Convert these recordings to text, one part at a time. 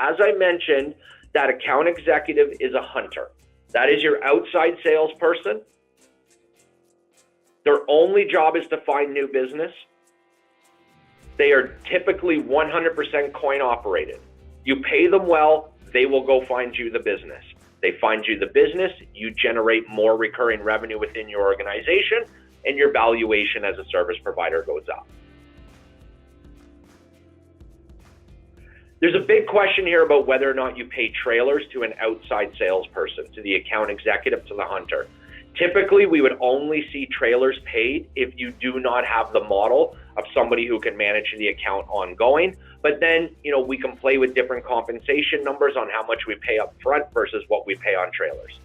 As I mentioned, that account executive is a hunter. That is your outside salesperson. Their only job is to find new business. They are typically 100% coin operated. You pay them well, they will go find you the business. They find you the business, you generate more recurring revenue within your organization, and your valuation as a service provider goes up. There's a big question here about whether or not you pay trailers to an outside salesperson, to the account executive, to the hunter. Typically, we would only see trailers paid if you do not have the model of somebody who can manage the account ongoing. But then, we can play with different compensation numbers on how much we pay up front versus what we pay on trailers.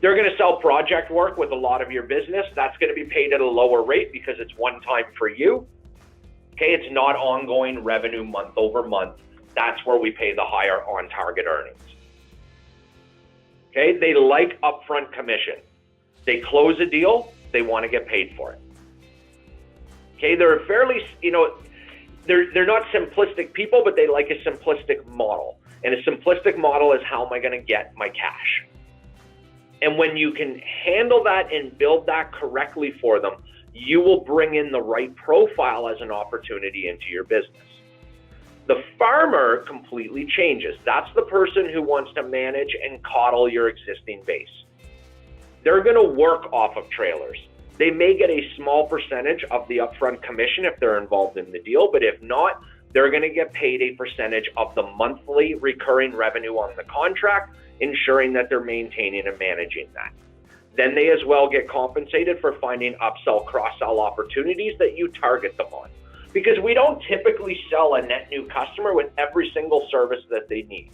They're going to sell project work with a lot of your business. That's going to be paid at a lower rate because it's one time for you. Okay, it's not ongoing revenue month over month. That's where we pay the higher on target earnings. Okay, they like upfront commission. They close a deal, they want to get paid for it. Okay, they're fairly, they're not simplistic people, but they like a simplistic model. And a simplistic model is, how am I going to get my cash? And when you can handle that and build that correctly for them, you will bring in the right profile as an opportunity into your business. The farmer completely changes. That's the person who wants to manage and coddle your existing base. They're going to work off of trailers. They may get a small percentage of the upfront commission if they're involved in the deal, but if not, they're going to get paid a percentage of the monthly recurring revenue on the contract, ensuring that they're maintaining and managing that. Then they as well get compensated for finding upsell, cross-sell opportunities that you target them on. Because we don't typically sell a net new customer with every single service that they need.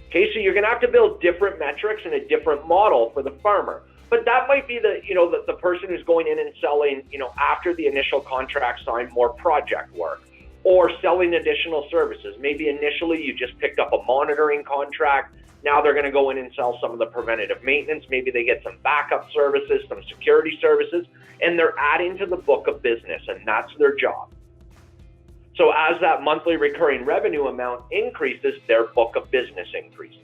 Okay, so you're going to have to build different metrics and a different model for the farmer. But that might be the person who's going in and selling, after the initial contract signed, more project work, or selling additional services. Maybe initially you just picked up a monitoring contract. Now they're going to go in and sell some of the preventative maintenance. Maybe they get some backup services, some security services, and they're adding to the book of business, and that's their job. So as that monthly recurring revenue amount increases, their book of business increases.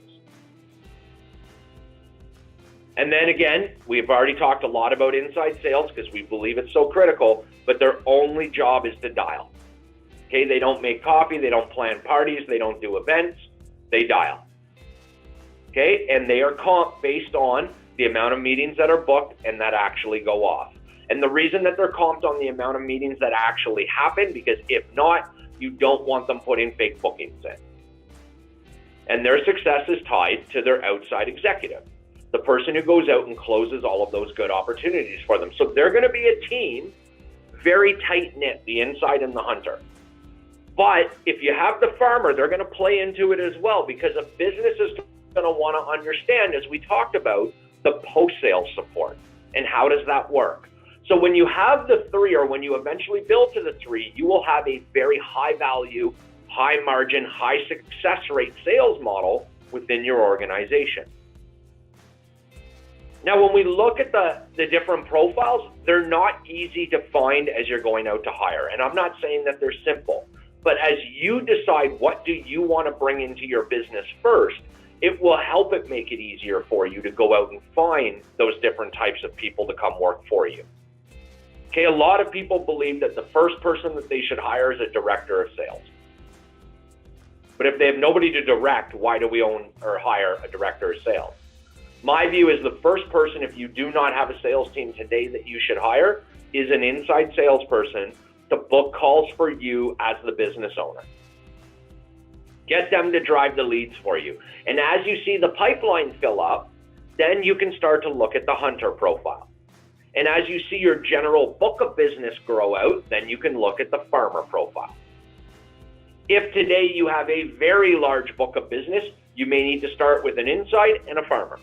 And then again, we've already talked a lot about inside sales because we believe it's so critical, but their only job is to dial. Okay, they don't make coffee, they don't plan parties, they don't do events, they dial. Okay, and they are comped based on the amount of meetings that are booked and that actually go off. And the reason that they're comped on the amount of meetings that actually happen, because if not, you don't want them putting fake bookings in. And their success is tied to their outside executive, the person who goes out and closes all of those good opportunities for them. So they're going to be a team, very tight-knit, the inside and the hunter. But if you have the farmer, they're going to play into it as well, because a business is going to want to understand, as we talked about, the post-sale support and how does that work. So when you have the three, or when you eventually build to the three, you will have a very high value, high margin, high success rate sales model within your organization. Now, when we look at the different profiles, they're not easy to find as you're going out to hire. And I'm not saying that they're simple, but as you decide what do you want to bring into your business first, it will help it make it easier for you to go out and find those different types of people to come work for you. Okay, a lot of people believe that the first person that they should hire is a director of sales. But if they have nobody to direct, why do we own or hire a director of sales? My view is the first person, if you do not have a sales team today, that you should hire is an inside salesperson to book calls for you as the business owner. Get them to drive the leads for you. And as you see the pipeline fill up, then you can start to look at the hunter profile. And as you see your general book of business grow out, then you can look at the farmer profile. If today you have a very large book of business, you may need to start with an inside and a farmer.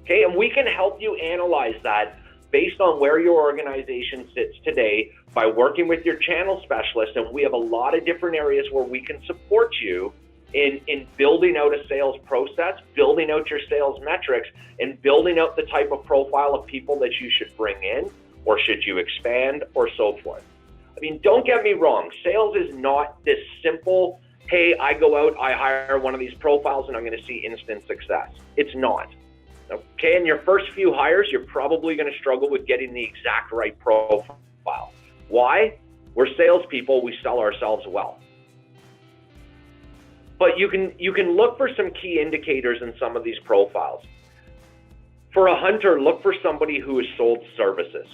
Okay, and we can help you analyze that based on where your organization sits today by working with your channel specialist. And we have a lot of different areas where we can support you in building out a sales process, building out your sales metrics, and building out the type of profile of people that you should bring in, or should you expand, or so forth. I mean, don't get me wrong. Sales is not this simple, hey, I go out, I hire one of these profiles, and I'm going to see instant success. It's not. Okay, in your first few hires, you're probably going to struggle with getting the exact right profile. Why? We're salespeople, we sell ourselves well. But you can look for some key indicators in some of these profiles. For a hunter, look for somebody who has sold services.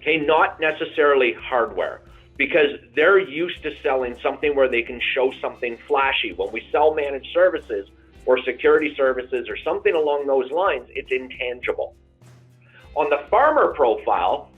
Okay, not necessarily hardware, because they're used to selling something where they can show something flashy. When we sell managed services or security services or something along those lines, it's intangible. On the farmer profile,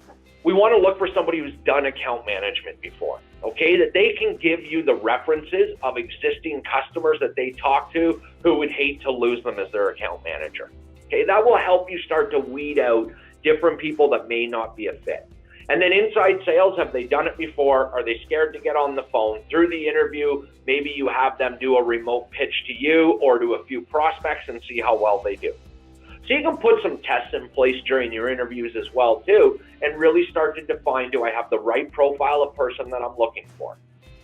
we want to look for somebody who's done account management before, okay? That they can give you the references of existing customers that they talk to who would hate to lose them as their account manager. Okay, that will help you start to weed out different people that may not be a fit. And then inside sales, have they done it before? Are they scared to get on the phone? Through the interview, maybe you have them do a remote pitch to you or to a few prospects and see how well they do. So you can put some tests in place during your interviews as well too, and really start to define, do I have the right profile of person that I'm looking for?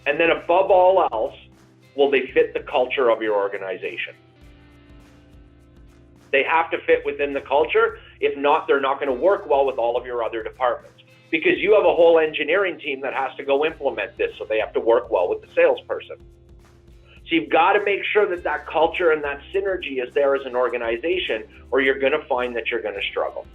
And then above all else, will they fit the culture of your organization? They have to fit within the culture. If not, they're not going to work well with all of your other departments, because you have a whole engineering team that has to go implement this, so they have to work well with the salesperson. So you've got to make sure that culture and that synergy is there as an organization, or you're going to find that you're going to struggle.